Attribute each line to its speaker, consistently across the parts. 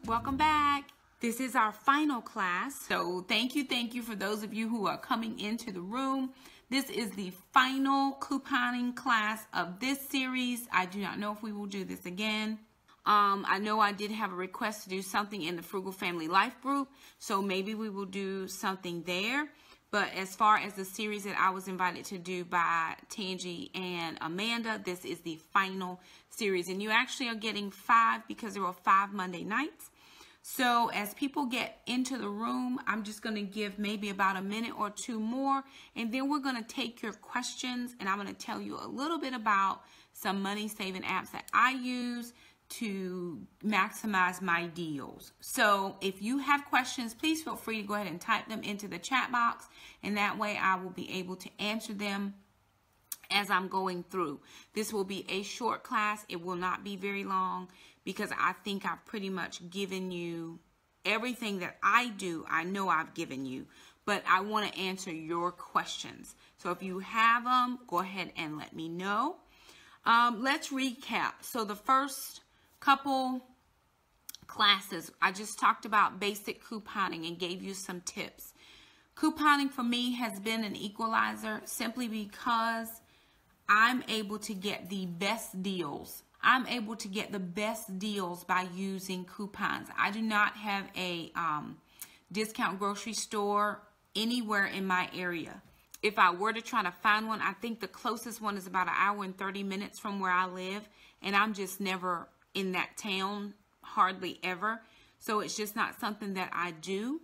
Speaker 1: Welcome back. This is our final class. So thank you for those of you who are coming into the room. This is the final couponing class of this series. I do not know if we will do this again. I know I did have a request to do something in the Frugal Family Life group, so maybe we will do something there. But as far as the series that I was invited to do by Tangi and Amanda, this is the final series. And you actually are getting 5 because there were 5 Monday nights. So as people get into the room, I'm just going to give maybe about a minute or two more, and then we're going to take your questions, and I'm going to tell you a little bit about some money saving apps that I use to maximize my deals. So if you have questions, please feel free to go ahead and type them into the chat box, and that way I will be able to answer them as I'm going through. This will be a short class. It will not be very long because I think I've pretty much given you everything that I do. I know I've given you, but I want to answer your questions. So if you have them, go ahead and let me know. Let's recap. So the first couple classes, I just talked about basic couponing and gave you some tips. Couponing for me has been an equalizer simply because I'm able to get the best deals. I'm able to get the best deals by using coupons. I do not have a discount grocery store anywhere in my area. If I were to try to find one, I think the closest one is about 1 hour and 30 minutes from where I live, and I'm just never in that town, hardly ever. So it's just not something that I do.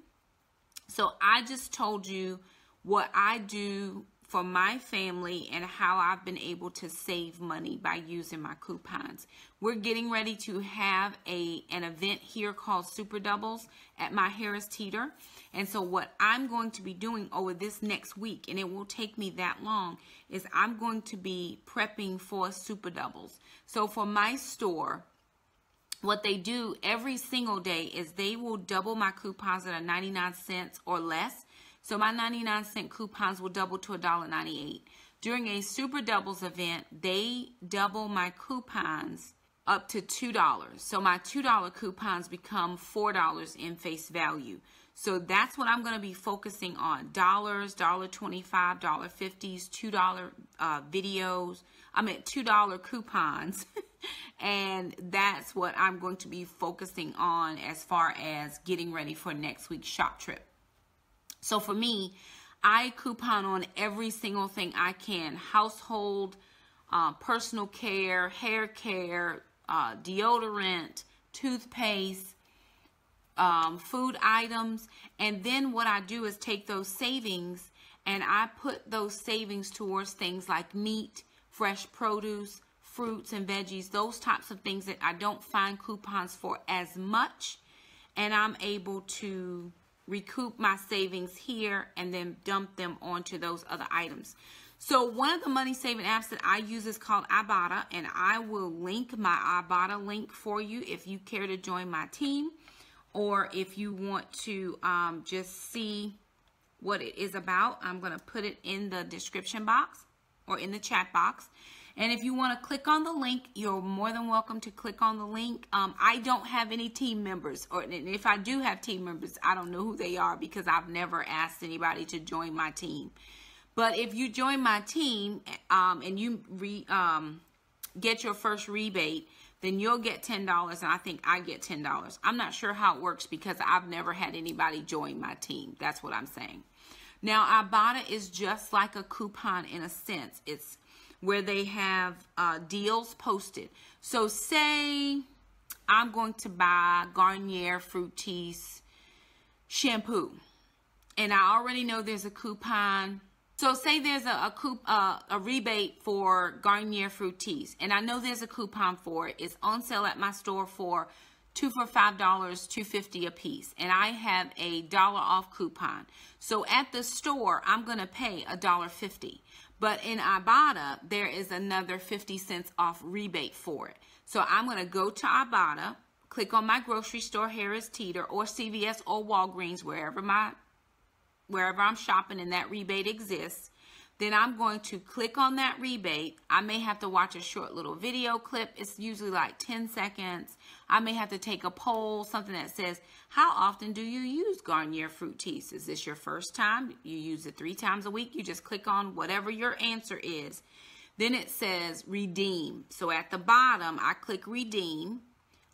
Speaker 1: So I just told you what I do for my family and how I've been able to save money by using my coupons. We're getting ready to have an event here called Super Doubles at my Harris Teeter. And so what I'm going to be doing over this next week, and it will take me that long, is I'm going to be prepping for Super Doubles. So for my store, what they do every single day is they will double my coupons at 99 cents or less. So my 99-cent coupons will double to $1.98. During a Super Doubles event, they double my coupons up to $2. So my $2 coupons become $4 in face value. So that's what I'm going to be focusing on. Dollars, $1.25, $1.50s, $2 videos. I meant $2 coupons. And that's what I'm going to be focusing on as far as getting ready for next week's shop trip. So for me, I coupon on every single thing I can. Household, personal care, hair care, deodorant, toothpaste, food items. And then what I do is take those savings and I put those savings towards things like meat, fresh produce, fruits and veggies, those types of things that I don't find coupons for as much. And I'm able to recoup my savings here and then dump them onto those other items. So one of the money saving apps that I use is called Ibotta, and I will link my Ibotta link for you if you care to join my team, or if you want to just see what it is about. I'm going to put it in the description box or in the chat box. And if you want to click on the link, you're more than welcome to click on the link. I don't have any team members, or if I do have team members, I don't know who they are because I've never asked anybody to join my team. But if you join my team and you get your first rebate, then you'll get $10, and I think I get $10. I'm not sure how it works because I've never had anybody join my team. That's what I'm saying. Now, Ibotta is just like a coupon in a sense. It's where they have deals posted. So say I'm going to buy Garnier Fructis shampoo, and I already know there's a coupon. So say there's a rebate for Garnier Fructis, and I know there's a coupon for it. It's on sale at my store for 2 for $5, $2.50 a piece, and I have a $1 off coupon. So at the store, I'm going to pay $1.50. But in Ibotta, there is another 50 cents off rebate for it. So I'm going to go to Ibotta, click on my grocery store, Harris Teeter, or CVS or Walgreens, wherever I'm shopping and that rebate exists. Then I'm going to click on that rebate. I may have to watch a short little video clip. It's usually like 10 seconds. I may have to take a poll, something that says, how often do you use Garnier fruit teas? Is this your first time? You use it 3 times a week? You just click on whatever your answer is. Then it says redeem. So at the bottom, I click redeem.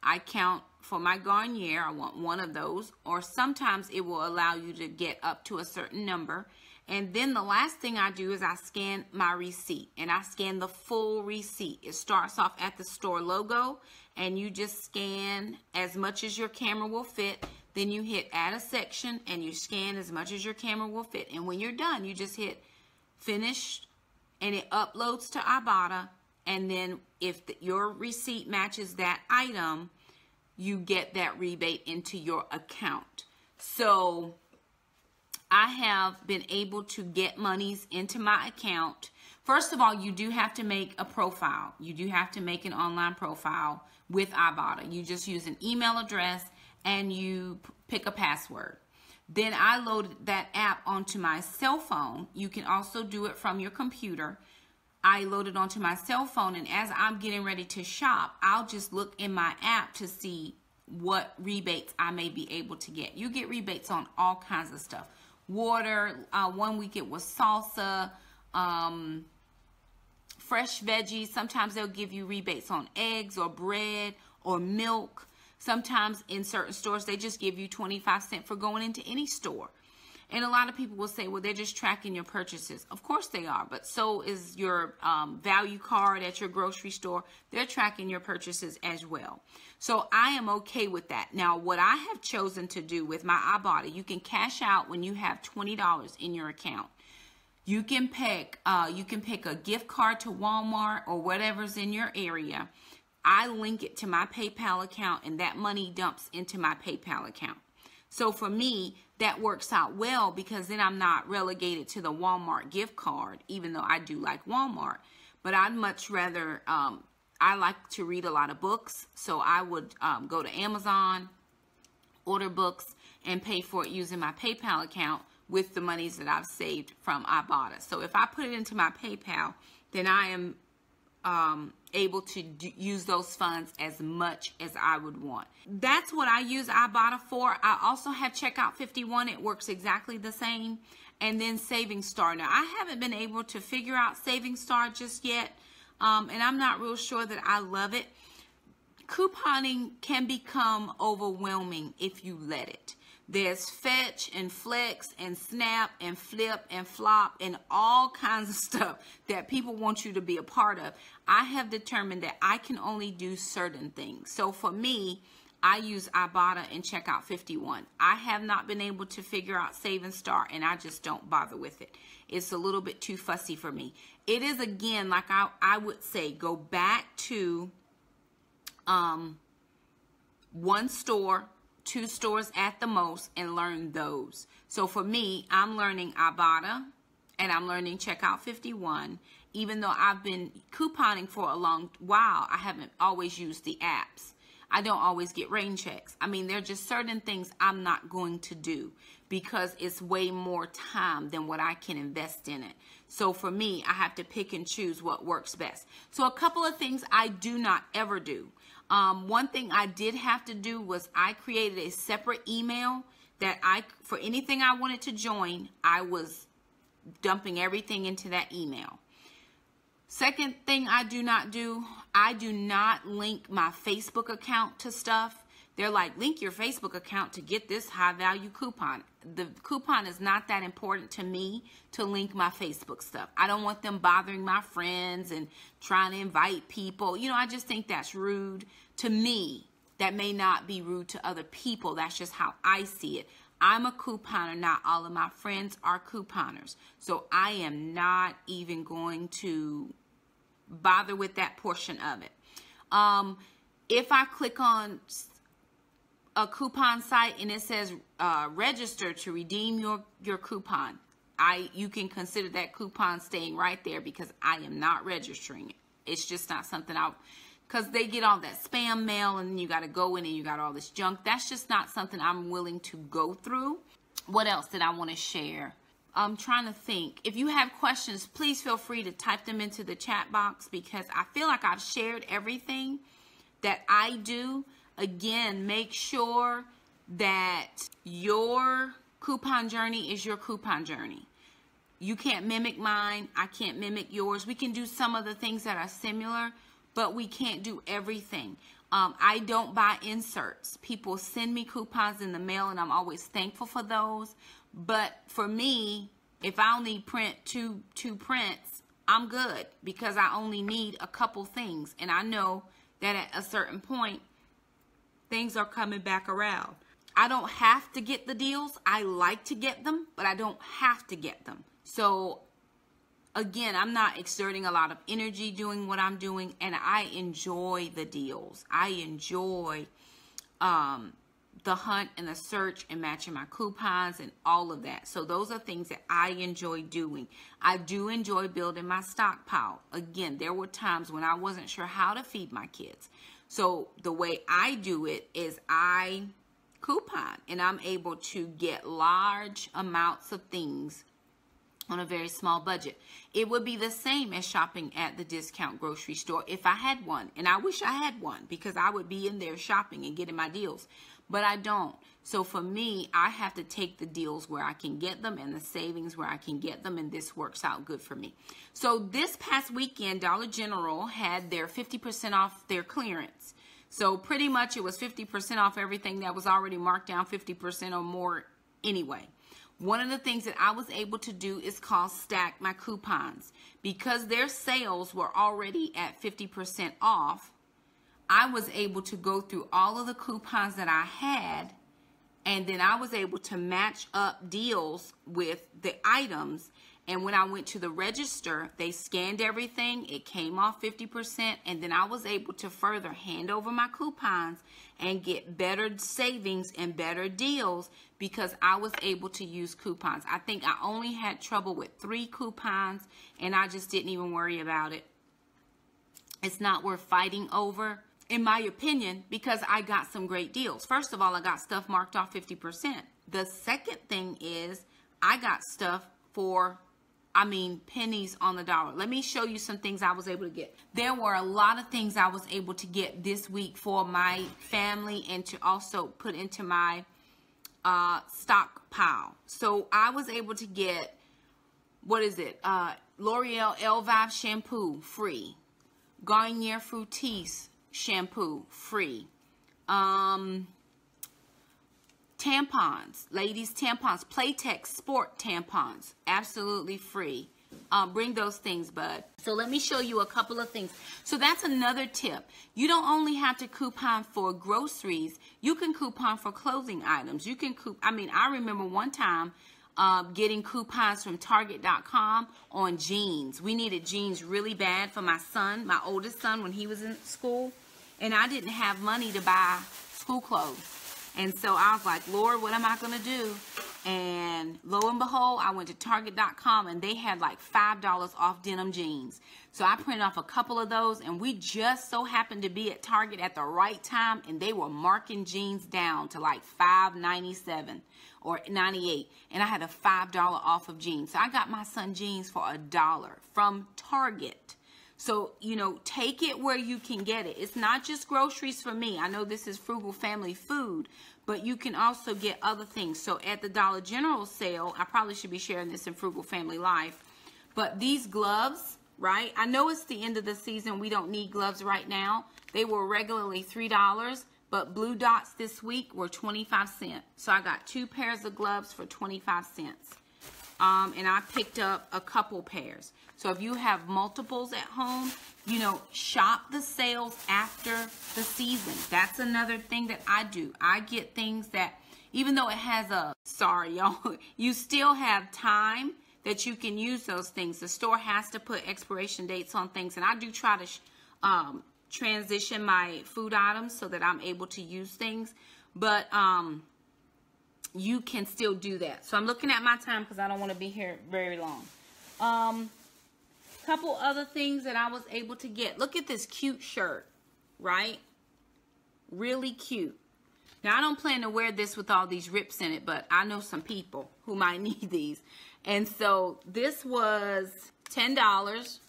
Speaker 1: I count for my Garnier. I want one of those. Or sometimes it will allow you to get up to a certain number. And then the last thing I do is I scan my receipt, and I scan the full receipt. It starts off at the store logo, and you just scan as much as your camera will fit. Then you hit add a section, and you scan as much as your camera will fit. And when you're done, you just hit finish, and it uploads to Ibotta. And then if your receipt matches that item, you get that rebate into your account. So I have been able to get monies into my account. First of all, you do have to make a profile. You do have to make an online profile with Ibotta. You just use an email address and you pick a password. Then I loaded that app onto my cell phone. You can also do it from your computer. I loaded onto my cell phone, and as I'm getting ready to shop, I'll just look in my app to see what rebates I may be able to get. You get rebates on all kinds of stuff. Water, 1 week it was salsa, fresh veggies. Sometimes they'll give you rebates on eggs or bread or milk. Sometimes in certain stores, they just give you 25 cents for going into any store. And a lot of people will say, well, they're just tracking your purchases. Of course they are, but so is your value card at your grocery store. They're tracking your purchases as well. So I am okay with that. Now, what I have chosen to do with my Ibotta, you can cash out when you have $20 in your account. You can pick a gift card to Walmart or whatever's in your area. I link it to my PayPal account, and that money dumps into my PayPal account. So for me, that works out well, because then I'm not relegated to the Walmart gift card, even though I do like Walmart. But I'd much rather, I like to read a lot of books, so I would go to Amazon, order books, and pay for it using my PayPal account with the monies that I've saved from Ibotta. So if I put it into my PayPal, then I am able to use those funds as much as I would want. That's what I use Ibotta for. I also have Checkout 51. It works exactly the same. And then Saving Star. Now, I haven't been able to figure out Saving Star just yet. And I'm not real sure that I love it. Couponing can become overwhelming if you let it. There's Fetch and Flex and Snap and Flip and Flop and all kinds of stuff that people want you to be a part of. I have determined that I can only do certain things. So for me, I use Ibotta and Checkout 51. I have not been able to figure out Saving Star, and I just don't bother with it. It's a little bit too fussy for me. It is, again, like I would say, go back to one store, 2 stores at the most, and learn those. So for me, I'm learning Ibotta and I'm learning Checkout 51. Even though I've been couponing for a long while, I haven't always used the apps. I don't always get rain checks. I mean, there are just certain things I'm not going to do because it's way more time than what I can invest in it. So for me, I have to pick and choose what works best. So a couple of things I do not ever do. One thing I did have to do was I created a separate email that for anything I wanted to join, I was dumping everything into that email. Second thing I do not do, I do not link my Facebook account to stuff. They're like, link your Facebook account to get this high value coupon. The coupon is not that important to me to link my Facebook stuff. I don't want them bothering my friends and trying to invite people. You know, I just think that's rude to me. That may not be rude to other people. That's just how I see it. I'm a couponer. Not all of my friends are couponers. So I am not even going to bother with that portion of it. If I click on a coupon site and it says register to redeem your coupon, you can consider that coupon staying right there because I am not registering it. It's just not something because they get all that spam mail and you got to go in and you got all this junk. That's just not something I'm willing to go through. What else did I want to share? I'm trying to think. If you have questions, please feel free to type them into the chat box, because I feel like I've shared everything that I do. Again, make sure that your coupon journey is your coupon journey. You can't mimic mine. I can't mimic yours. We can do some of the things that are similar, but we can't do everything. I don't buy inserts. People send me coupons in the mail, and I'm always thankful for those. But for me, if I only print two prints, I'm good, because I only need a couple things. And I know that at a certain point, things are coming back around. I don't have to get the deals. I like to get them, but I don't have to get them. So again, I'm not exerting a lot of energy doing what I'm doing, and I enjoy the deals. I enjoy the hunt and the search and matching my coupons and all of that. So those are things that I enjoy doing. I do enjoy building my stockpile. Again, there were times when I wasn't sure how to feed my kids. So the way I do it is I coupon, and I'm able to get large amounts of things on a very small budget. It would be the same as shopping at the discount grocery store if I had one. And I wish I had one, because I would be in there shopping and getting my deals. But I don't. So for me, I have to take the deals where I can get them and the savings where I can get them. And this works out good for me. So this past weekend, Dollar General had their 50% off their clearance. So pretty much it was 50% off everything that was already marked down 50% or more anyway. One of the things that I was able to do is called stack my coupons. Because their sales were already at 50% off, I was able to go through all of the coupons that I had, and then I was able to match up deals with the items. And when I went to the register, they scanned everything. It came off 50%. And then I was able to further hand over my coupons and get better savings and better deals, because I was able to use coupons. I think I only had trouble with 3 coupons, and I just didn't even worry about it. It's not worth fighting over, in my opinion, because I got some great deals. First of all, I got stuff marked off 50%. The second thing is I got stuff for, pennies on the dollar. Let me show you some things I was able to get. There were a lot of things I was able to get this week for my family, and to also put into my stockpile. So I was able to get, L'Oreal Elvive shampoo, free. Garnier Fructis shampoo, free. Tampons, ladies tampons, Playtex Sport tampons, absolutely free. Bring those things, bud. So let me show you a couple of things. So that's another tip. You don't only have to coupon for groceries. You can coupon for clothing items. You can I remember one time getting coupons from Target.com on jeans. We needed jeans really bad for my son, my oldest son, when he was in school. And I didn't have money to buy school clothes. And so I was like, Lord, what am I going to do? And lo and behold, I went to Target.com, and they had like $5 off denim jeans. So I printed off a couple of those, and we just so happened to be at Target at the right time, and they were marking jeans down to like $5.97 or $98. And I had a $5 off of jeans. So I got my son jeans for $1 from Target. So, take it where you can get it. It's not just groceries for me. I know this is Frugal Family Food, but you can also get other things. So at the Dollar General sale, I probably should be sharing this in Frugal Family Life, but these gloves, right? I know it's the end of the season. We don't need gloves right now. They were regularly $3, but Blue Dots this week were 25 cents. So I got 2 pairs of gloves for 25 cents. And I picked up a couple pairs. So if you have multiples at home, shop the sales after the season. That's another thing that I do. I get things that, even though it has sorry y'all, you still have time that you can use those things. The store has to put expiration dates on things, and I do try to transition my food items so that I'm able to use things. But you can still do that. So I'm looking at my time because I don't want to be here very long. Couple other things that I was able to get. Look at this cute shirt, right? Really cute. Now, I don't plan to wear this with all these rips in it, but I know some people who might need these. And so this was $10.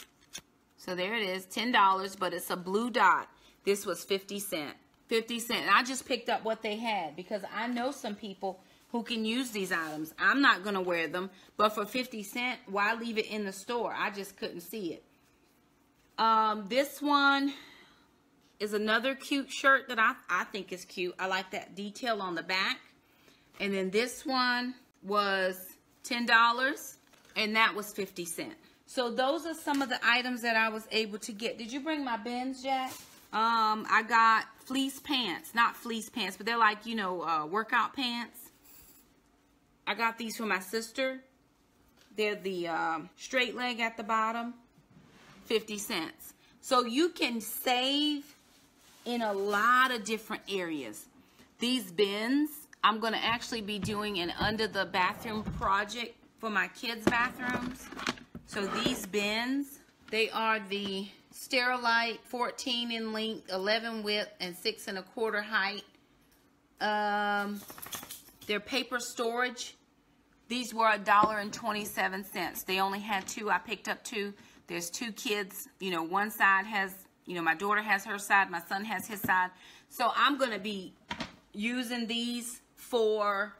Speaker 1: So there it is, $10, but it's a blue dot. This was 50 cents. 50 cents. And I just picked up what they had because I know some people who can use these items. I'm not going to wear them, but for 50 cents, why leave it in the store? I just couldn't see it. This one is another cute shirt that I think is cute. I like that detail on the back. And then this one was $10, and that was 50 cents. So those are some of the items that I was able to get. Did you bring my bins, Jack? I got fleece pants. Not fleece pants, but they're like, you know, workout pants. I got these for my sister. They're the straight leg at the bottom. 50 cents. So you can save in a lot of different areas. These bins, I'm going to actually be doing an under the bathroom project for my kids' bathrooms. So these bins, they are the Sterilite, 14 in length, 11 width, and 6 1/4 height. They're paper storage. These were $1.27. They only had 2. I picked up 2. There's 2 kids. You know, one side has, you know, my daughter has her side, my son has his side. So I'm going to be using these for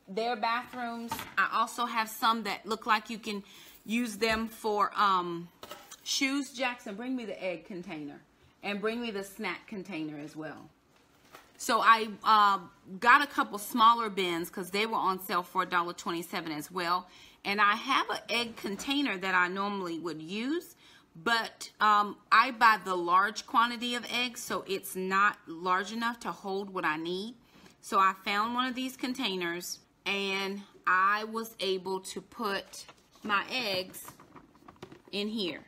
Speaker 1: their bathrooms. I also have some that look like you can use them for shoes. Jackson, bring me the egg container and bring me the snack container as well. So I got a couple smaller bins because they were on sale for $1.27 as well. And I have an egg container that I normally would use, but I buy the large quantity of eggs, so it's not large enough to hold what I need. So I found one of these containers, and I was able to put my eggs in here.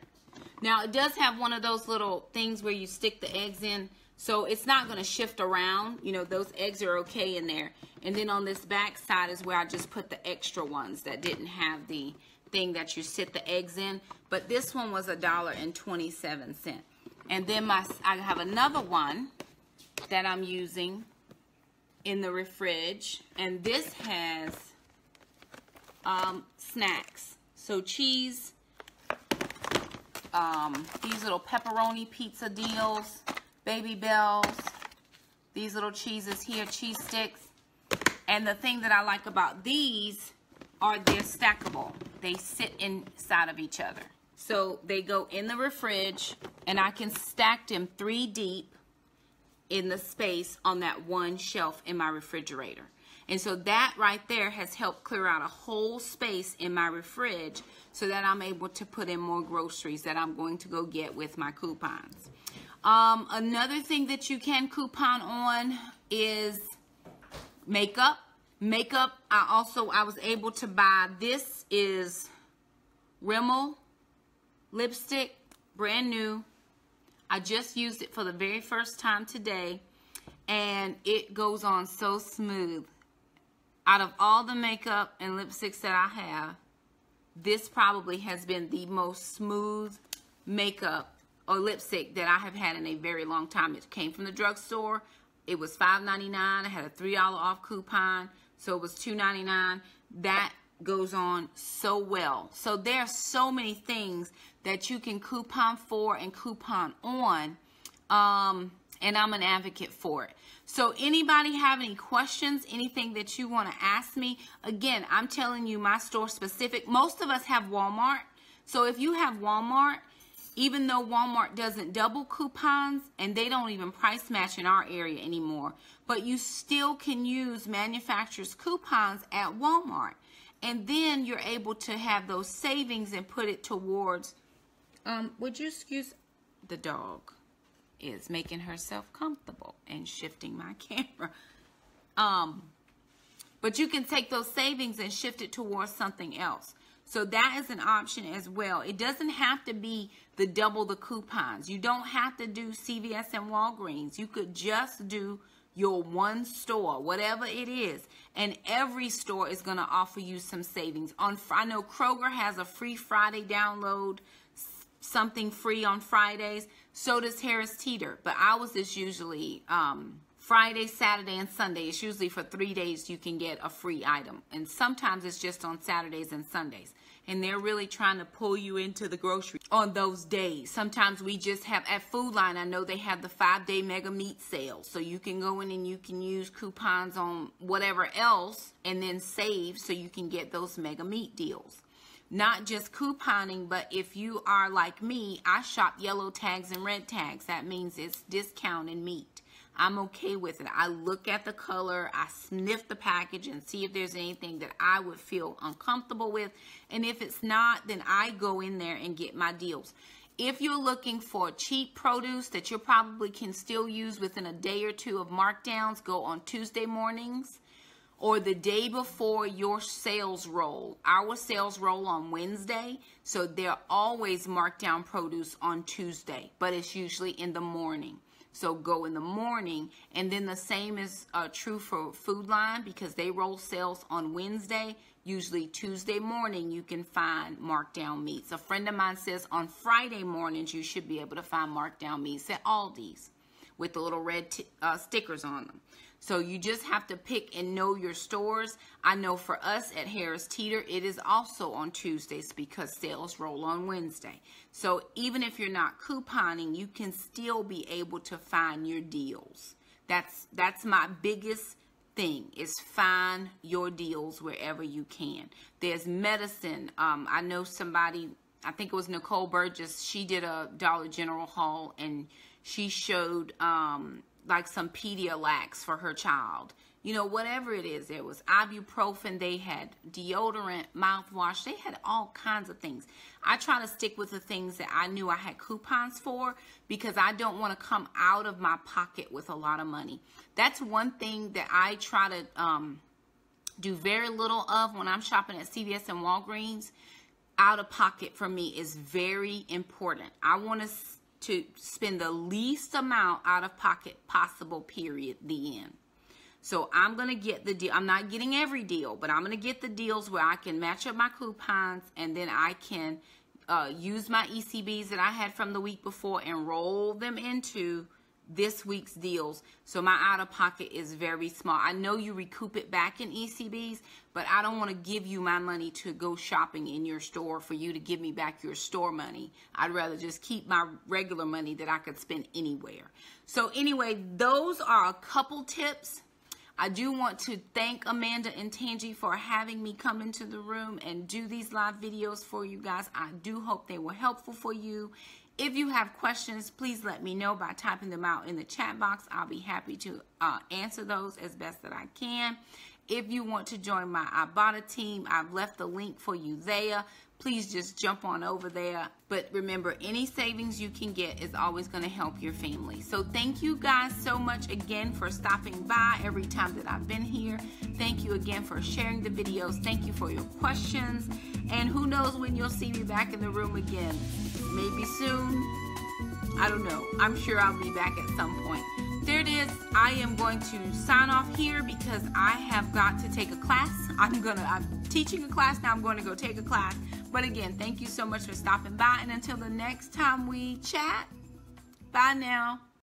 Speaker 1: Now, it does have one of those little things where you stick the eggs in, so it's not going to shift around. You know, those eggs are okay in there. And then on this back side is where I just put the extra ones that didn't have the thing that you sit the eggs in. But this one was $1.27. And then I have another one that I'm using in the fridge. And this has snacks. So cheese, these little pepperoni pizza deals, Baby Bells, these little cheeses here, cheese sticks. And the thing that I like about these are they're stackable. They sit inside of each other. So they go in the fridge, and I can stack them 3 deep in the space on that one shelf in my refrigerator. And so that right there has helped clear out a whole space in my fridge so that I'm able to put in more groceries that I'm going to go get with my coupons. Another thing that you can coupon on is makeup. Makeup, I was able to buy, this is Rimmel lipstick, brand new. I just used it for the very first time today, and it goes on so smooth. Out of all the makeup and lipsticks that I have, this probably has been the most smooth makeup or lipstick that I have had in a very long time. It came from the drugstore. It was $5.99. I had a $3 off coupon, so it was $2.99. That goes on so well. So there are so many things that you can coupon for and coupon on, and I'm an advocate for it. So anybody have any questions, anything that you want to ask me? Again, I'm telling you my store specific. Most of us have Walmart. So if you have Walmart, even though Walmart doesn't double coupons, and they don't even price match in our area anymore, but you still can use manufacturer's coupons at Walmart. And then you're able to have those savings and put it towards, would you excuse, the dog is making herself comfortable and shifting my camera. But you can take those savings and shift it towards something else. So that is an option as well. It doesn't have to be the double the coupons. You don't have to do CVS and Walgreens. You could just do your one store, whatever it is. And every store is going to offer you some savings. I know Kroger has a free Friday download, something free on Fridays. So does Harris Teeter. But ours is usually Friday, Saturday, and Sunday. It's usually for 3 days you can get a free item. And sometimes it's just on Saturdays and Sundays. and they're really trying to pull you into the grocery on those days. Sometimes we just have, at Food Line, I know they have the 5-day mega meat sale. So you can go in and you can use coupons on whatever else and then save so you can get those mega meat deals. Not just couponing, but if you are like me, I shop yellow tags and red tags. That means it's discounted meat. I'm okay with it. I look at the color, I sniff the package and see if there's anything that I would feel uncomfortable with. And if it's not, then I go in there and get my deals. If you're looking for cheap produce that you probably can still use within a day or two of markdowns, go on Tuesday mornings or the day before your sales roll. Our sales roll on Wednesday, so they're always marked down produce on Tuesday, but it's usually in the morning. So go in the morning, and then the same is true for Food Line because they roll sales on Wednesday. Usually Tuesday morning you can find markdown meats. A friend of mine says on Friday mornings you should be able to find markdown meats at Aldi's with the little red stickers on them. So you just have to pick and know your stores. I know for us at Harris Teeter, it is also on Tuesdays because sales roll on Wednesday. So even if you're not couponing, you can still be able to find your deals. That's my biggest thing, is find your deals wherever you can. There's medicine. I know somebody, I think it was Nicole Burgess, she did a Dollar General haul and she showed like some Pedialax for her child. You know, whatever it is. There was ibuprofen. They had deodorant, mouthwash. They had all kinds of things. I try to stick with the things that I knew I had coupons for because I don't want to come out of my pocket with a lot of money. That's one thing that I try to do very little of when I'm shopping at CVS and Walgreens. Out of pocket for me is very important. I want to spend the least amount out of pocket possible, period, the end. So I'm going to get the deal. I'm not getting every deal, but I'm going to get the deals where I can match up my coupons and then I can use my ECBs that I had from the week before and roll them into this week's deals. So my out of pocket is very small. I know you recoup it back in ECBs, but I don't want to give you my money to go shopping in your store for you to give me back your store money. I'd rather just keep my regular money that I could spend anywhere. So anyway, those are a couple tips. I do want to thank Amanda and Tangi for having me come into the room and do these live videos for you guys. I do hope they were helpful for you. If you have questions, please let me know by typing them out in the chat box. I'll be happy to answer those as best that I can. If you want to join my Ibotta team, I've left the link for you there. Please just jump on over there. But remember, any savings you can get is always going to help your family. So thank you guys so much again for stopping by every time that I've been here. Thank you again for sharing the videos. Thank you for your questions. And who knows when you'll see me back in the room again. Maybe soon. I don't know. I'm sure I'll be back at some point. There it is. I am going to sign off here because I have got to take a class. I'm teaching a class now. I'm going to go take a class. But again, thank you so much for stopping by. And until the next time we chat, bye now.